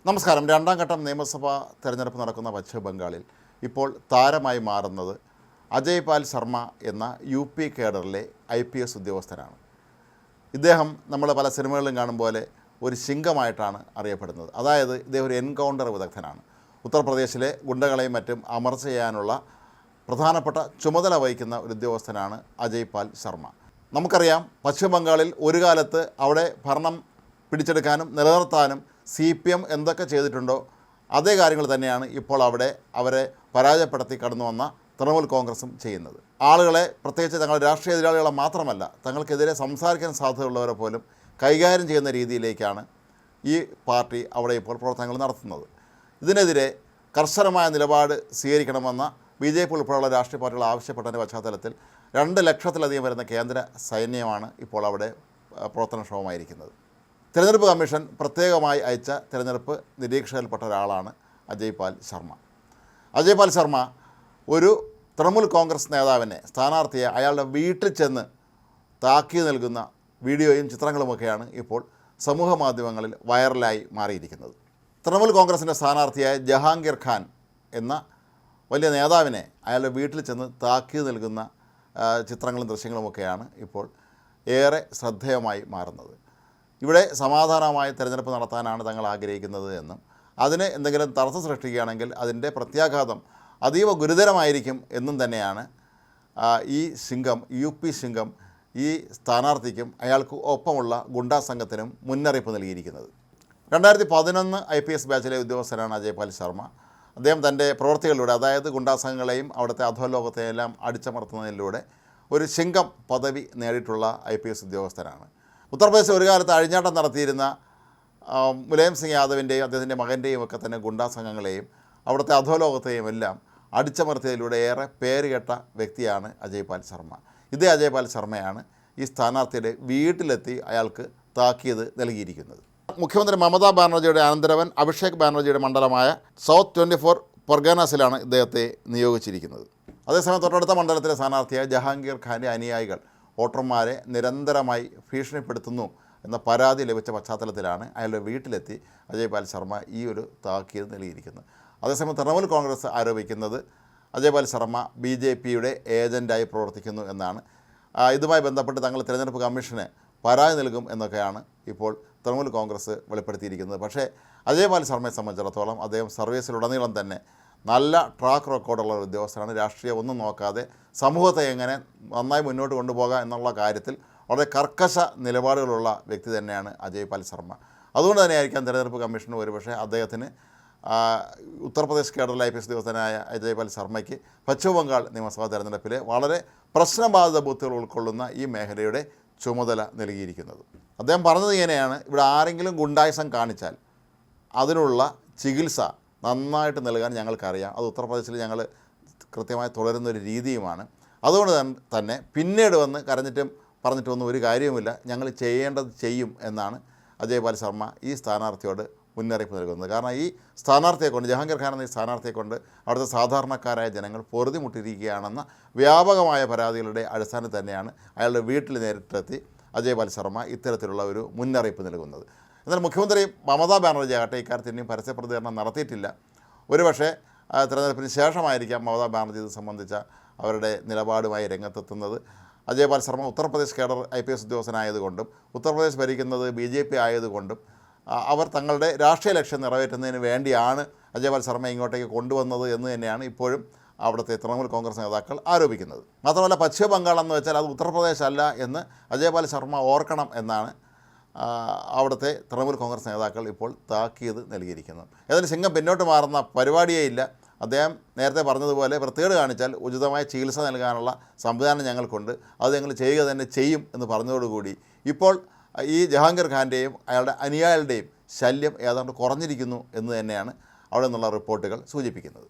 നമസ്കാരം. രണ്ടാം ഘട്ടം നിയമസഭാ തെരഞ്ഞെടുപ്പ് നടക്കുന്ന പശ്ചിമ ബംഗാളിൽ ഇപ്പോൾ താരമായി മാറുന്നത് അജയ് പാൽ ശർമ്മ എന്ന UP കേഡറിലെ IPS ഉദ്യോഗസ്ഥനാണ്. ഇദ്ദേഹം നമ്മൾ പല സിനിമകളിലും കാണും പോലെ ഒരു ശിങ്കമായിട്ടാണ് അറിയപ്പെടുന്നത്. അതായത് ഇദ്ദേഹം ഒരു എൻകൗണ്ടർ വിദഗ്ധനാണ്. ഉത്തർപ്രദേശിലെ ഗുണ്ടകളെയും മറ്റും അമർച്ച ചെയ്യാനുള്ള പ്രധാനപ്പെട്ട ചുമതല വഹിക്കുന്ന ഒരു ഉദ്യോഗസ്ഥനാണ് അജയ് പാൽ ശർമ്മ. നമുക്കറിയാം, പശ്ചിമ ബംഗാളിൽ ഒരു കാലത്ത് അവിടെ ഭരണം പിടിച്ചെടുക്കാനും നിലനിർത്താനും CPM എന്തൊക്കെ ചെയ്തിട്ടുണ്ടോ അതേ കാര്യങ്ങൾ തന്നെയാണ് ഇപ്പോൾ അവരെ പരാജയപ്പെടുത്തി കടന്നു വന്ന തൃണമൂൽ കോൺഗ്രസും ചെയ്യുന്നത്. ആളുകളെ, പ്രത്യേകിച്ച് തങ്ങളുടെ രാഷ്ട്രീയ എതിരാളികളെ മാത്രമല്ല, തങ്ങൾക്കെതിരെ സംസാരിക്കാൻ സാധ്യതയുള്ളവരെ പോലും കൈകാര്യം ചെയ്യുന്ന രീതിയിലേക്കാണ് ഈ പാർട്ടി അവിടെ ഇപ്പോൾ പ്രവർത്തനങ്ങൾ നടത്തുന്നത്. ഇതിനെതിരെ കർശനമായ നിലപാട് സ്വീകരിക്കണമെന്ന BJP ഉൾപ്പെടെയുള്ള രാഷ്ട്രീയ പാർട്ടികൾ ആവശ്യപ്പെട്ടതിൻ്റെ പശ്ചാത്തലത്തിൽ 2 ലക്ഷത്തിലധികം വരുന്ന കേന്ദ്ര സൈന്യമാണ് ഇപ്പോൾ അവിടെ പ്രവർത്തനക്ഷമമായിരിക്കുന്നത്. തിരഞ്ഞെടുപ്പ് കമ്മീഷൻ പ്രത്യേകമായി അയച്ച തിരഞ്ഞെടുപ്പ് നിരീക്ഷകരിൽപ്പെട്ട ഒരാളാണ് അജയ് പാൽ ശർമ്മ. അജയ് പാൽ ശർമ്മ ഒരു തൃണമൂൽ കോൺഗ്രസ് നേതാവിനെ, സ്ഥാനാർത്ഥിയെ അയാളുടെ വീട്ടിൽ ചെന്ന് താക്കീത് നൽകുന്ന വീഡിയോയും ചിത്രങ്ങളുമൊക്കെയാണ് ഇപ്പോൾ സമൂഹ മാധ്യമങ്ങളിൽ വൈറലായി മാറിയിരിക്കുന്നത്. തൃണമൂൽ കോൺഗ്രസിൻ്റെ സ്ഥാനാർത്ഥിയായ ജഹാംഗീർ ഖാൻ എന്ന വലിയ നേതാവിനെ അയാളുടെ വീട്ടിൽ ചെന്ന് താക്കീത് നൽകുന്ന ചിത്രങ്ങളും ദൃശ്യങ്ങളുമൊക്കെയാണ് ഇപ്പോൾ ഏറെ ശ്രദ്ധേയമായി മാറുന്നത്. ഇവിടെ സമാധാനമായ തിരഞ്ഞെടുപ്പ് നടത്താനാണ് തങ്ങൾ ആഗ്രഹിക്കുന്നത് എന്നും അതിന് എന്തെങ്കിലും തടസ്സം സൃഷ്ടിക്കുകയാണെങ്കിൽ അതിൻ്റെ പ്രത്യാഘാതം അതീവ ഗുരുതരമായിരിക്കും എന്നും തന്നെയാണ് ഈ ശിങ്കം, UP ശിങ്കം, ഈ സ്ഥാനാർത്ഥിക്കും അയാൾക്ക് ഒപ്പമുള്ള ഗുണ്ടാ സംഘത്തിനും മുന്നറിയിപ്പ് നൽകിയിരിക്കുന്നത്. 2011 IPS ബാച്ചിലെ ഉദ്യോഗസ്ഥനാണ് അജയ് പാൽ ശർമ്മ. അദ്ദേഹം തൻ്റെ പ്രവൃത്തികളിലൂടെ, അതായത് ഗുണ്ടാ സംഘങ്ങളെയും അവിടുത്തെ അധോലോകത്തെയെല്ലാം അടിച്ചമർത്തുന്നതിലൂടെ ഒരു ശിങ്കം പദവി നേടിയിട്ടുള്ള IPS ഉദ്യോഗസ്ഥനാണ്. ഉത്തർപ്രദേശിൽ ഒരു കാലത്ത് അഴിഞ്ഞാട്ടം നടത്തിയിരുന്ന മുലായം സിംഗ് യാദവിൻ്റെയും അദ്ദേഹത്തിൻ്റെ മകൻ്റെയും ഒക്കെ തന്നെ ഗുണ്ടാ സംഘങ്ങളെയും അവിടുത്തെ അധോലോകത്തെയും എല്ലാം അടിച്ചമർത്തിയതിലൂടെ ഏറെ പേരുകേട്ട വ്യക്തിയാണ് അജയ് പാൽ ശർമ്മ. ഇതേ അജയ് പാൽ ശർമ്മയാണ് ഈ സ്ഥാനാർത്ഥിയുടെ വീട്ടിലെത്തി അയാൾക്ക് താക്കീത് നൽകിയിരിക്കുന്നത്. മുഖ്യമന്ത്രി മമതാ ബാനർജിയുടെ അനന്തരവൻ അഭിഷേക് ബാനർജിയുടെ മണ്ഡലമായ സൗത്ത് 24 പർഗാനാസിലാണ് ഇദ്ദേഹത്തെ നിയോഗിച്ചിരിക്കുന്നത്. അതേസമയം തൊട്ടടുത്ത മണ്ഡലത്തിലെ സ്ഥാനാർത്ഥിയായ ജഹാംഗീർ ഖാൻ്റെ അനുയായികൾ വോട്ടർമാരെ നിരന്തരമായി ഭീഷണിപ്പെടുത്തുന്നു എന്ന പരാതി ലഭിച്ച പശ്ചാത്തലത്തിലാണ് അയാളുടെ വീട്ടിലെത്തി അജയ് പാൽ ശർമ്മ ഈ ഒരു താക്കീത് നൽകിയിരിക്കുന്നത്. അതേസമയം തൃണമൂൽ കോൺഗ്രസ് ആരോപിക്കുന്നത് അജയ് പാൽ ശർമ്മ BJPയുടെ ഏജൻറ്റായി പ്രവർത്തിക്കുന്നു എന്നാണ്. ഇതുമായി ബന്ധപ്പെട്ട് തങ്ങൾ തിരഞ്ഞെടുപ്പ് കമ്മീഷന് പരാതി നൽകും എന്നൊക്കെയാണ് ഇപ്പോൾ തൃണമൂൽ കോൺഗ്രസ് വെളിപ്പെടുത്തിയിരിക്കുന്നത്. പക്ഷേ അജയ് പാൽ ശർമ്മയെ സംബന്ധിച്ചിടത്തോളം അദ്ദേഹം സർവീസിലുടനീളം തന്നെ നല്ല ട്രാക്ക് റെക്കോർഡുള്ള ഒരു ഉദ്യോഗസ്ഥനാണ്. രാഷ്ട്രീയം ഒന്നും നോക്കാതെ സമൂഹത്തെ എങ്ങനെ നന്നായി മുന്നോട്ട് കൊണ്ടുപോകാം എന്നുള്ള കാര്യത്തിൽ വളരെ കർക്കശ നിലപാടുകളുള്ള വ്യക്തി തന്നെയാണ് അജയ് പാൽ ശർമ്മ. അതുകൊണ്ട് തന്നെയായിരിക്കാം തിരഞ്ഞെടുപ്പ് കമ്മീഷൻ ഒരുപക്ഷെ അദ്ദേഹത്തിന് ഉത്തർപ്രദേശ് കേഡറിലെ IPS ഉദ്യോഗസ്ഥനായ അജയ് പാൽ ശർമ്മയ്ക്ക് പശ്ചിമ ബംഗാൾ നിയമസഭാ തെരഞ്ഞെടുപ്പിലെ വളരെ പ്രശ്നബാധിത ബൂത്തുകൾ ഉൾക്കൊള്ളുന്ന ഈ മേഖലയുടെ ചുമതല നൽകിയിരിക്കുന്നത്. അദ്ദേഹം പറഞ്ഞത് ഇങ്ങനെയാണ്: ഇവിടെ ആരെങ്കിലും ഗുണ്ടായിസം കാണിച്ചാൽ അതിനുള്ള ചികിത്സ നന്നായിട്ട് നൽകാൻ ഞങ്ങൾക്കറിയാം. അത് ഉത്തർപ്രദേശിൽ ഞങ്ങൾ കൃത്യമായി തുടരുന്നൊരു രീതിയുമാണ്. അതുകൊണ്ട് തന്നെ പിന്നീട് വന്ന് കരഞ്ഞിട്ടും പറഞ്ഞിട്ടൊന്നും ഒരു കാര്യവുമില്ല, ഞങ്ങൾ ചെയ്യേണ്ടത് ചെയ്യും എന്നാണ് അജയ് പാൽ ശർമ്മ ഈ സ്ഥാനാർത്ഥിയോട് മുന്നറിയിപ്പ് നൽകുന്നത്. കാരണം ഈ സ്ഥാനാർത്ഥിയെ കൊണ്ട്, ജഹാംഗീർ ഖാൻ എന്ന ഈ സ്ഥാനാർത്ഥിയെ കൊണ്ട് അവിടുത്തെ സാധാരണക്കാരായ ജനങ്ങൾ പൊറുതിമുട്ടിയിരിക്കുകയാണെന്ന വ്യാപകമായ പരാതികളുടെ അടിസ്ഥാനത്തിൽ തന്നെയാണ് അയാളുടെ വീട്ടിൽ നേരിട്ടെത്തി അജയ് പാൽ ശർമ്മ ഇത്തരത്തിലുള്ള ഒരു മുന്നറിയിപ്പ് നൽകുന്നത്. എന്നാൽ മുഖ്യമന്ത്രി മമതാ ബാനർജി ആകട്ടെ ഇക്കാര്യത്തിൽ ഇനിയും പരസ്യ പ്രതികരണം നടത്തിയിട്ടില്ല. ഒരുപക്ഷെ തിരഞ്ഞെടുപ്പിന് ശേഷമായിരിക്കാം മമതാ ബാനർജി ഇത് സംബന്ധിച്ച അവരുടെ നിലപാടുമായി രംഗത്തെത്തുന്നത്. അജയ് പാൽ ശർമ്മ ഉത്തർപ്രദേശ് കേഡർ IPS ഉദ്യോഗസ്ഥനായതുകൊണ്ടും ഉത്തർപ്രദേശ് ഭരിക്കുന്നത് BJP ആയതുകൊണ്ടും അവർ തങ്ങളുടെ രാഷ്ട്രീയ ലക്ഷ്യം നിറവേറ്റുന്നതിന് വേണ്ടിയാണ് അജയ് പാൽ ശർമ്മ ഇങ്ങോട്ടേക്ക് കൊണ്ടുവന്നത് എന്ന് തന്നെയാണ് ഇപ്പോഴും അവിടുത്തെ തൃണമൂൽ കോൺഗ്രസ് നേതാക്കൾ ആരോപിക്കുന്നത്. മാത്രമല്ല, പശ്ചിമ ബംഗാൾ എന്ന് വെച്ചാൽ അത് ഉത്തർപ്രദേശ് അല്ല എന്ന് അജയ് പാൽ ശർമ്മ ഓർക്കണം എന്നാണ് അവിടുത്തെ തൃണമൂൽ കോൺഗ്രസ് നേതാക്കൾ ഇപ്പോൾ താക്കീത് നൽകിയിരിക്കുന്നത്. ഏതായാലും ശിങ്കം പിന്നോട്ട് മാറുന്ന പരിപാടിയേ ഇല്ല. അദ്ദേഹം നേരത്തെ പറഞ്ഞതുപോലെ വൃത്തികേട് കാണിച്ചാൽ ഉചിതമായ ചികിത്സ നൽകാനുള്ള സംവിധാനം ഞങ്ങൾക്കുണ്ട്, അത് ഞങ്ങൾ ചെയ്യുക തന്നെ ചെയ്യും എന്ന് പറഞ്ഞതോടുകൂടി ഇപ്പോൾ ഈ ജഹാംഗീർ ഖാൻ്റെയും അയാളുടെ അനുയായികളുടെയും ശല്യം ഏതാണ്ട് കുറഞ്ഞിരിക്കുന്നു എന്ന് തന്നെയാണ് അവിടെ നിന്നുള്ള റിപ്പോർട്ടുകൾ സൂചിപ്പിക്കുന്നത്.